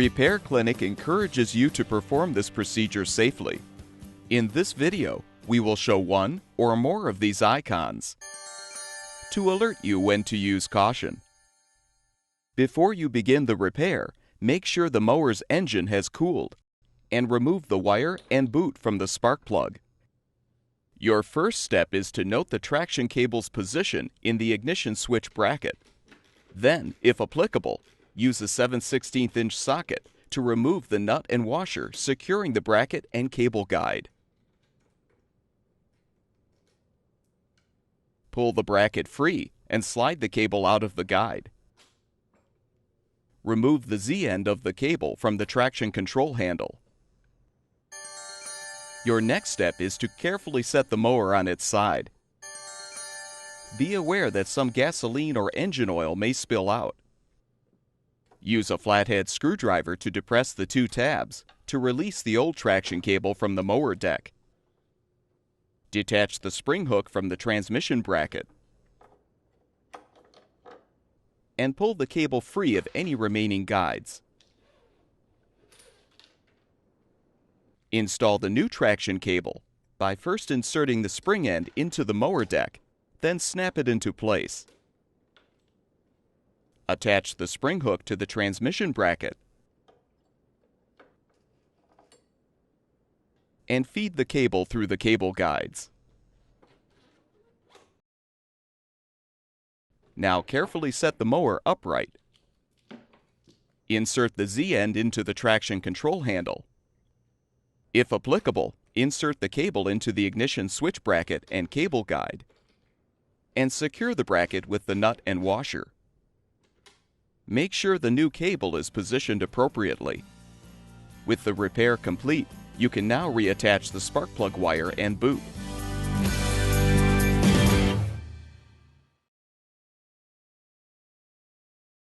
Repair Clinic encourages you to perform this procedure safely. In this video, we will show one or more of these icons to alert you when to use caution. Before you begin the repair, make sure the mower's engine has cooled and remove the wire and boot from the spark plug. Your first step is to note the traction cable's position in the ignition switch bracket. Then, if applicable, use a 7/16" socket to remove the nut and washer securing the bracket and cable guide. Pull the bracket free and slide the cable out of the guide. Remove the Z-end of the cable from the traction control handle. Your next step is to carefully set the mower on its side. Be aware that some gasoline or engine oil may spill out. Use a flathead screwdriver to depress the two tabs to release the old traction cable from the mower deck. Detach the spring hook from the transmission bracket and pull the cable free of any remaining guides. Install the new traction cable by first inserting the spring end into the mower deck, then snap it into place. Attach the spring hook to the transmission bracket and feed the cable through the cable guides. Now carefully set the mower upright. Insert the Z-end into the traction control handle. If applicable, insert the cable into the ignition switch bracket and cable guide, and secure the bracket with the nut and washer. Make sure the new cable is positioned appropriately. With the repair complete, you can now reattach the spark plug wire and boot.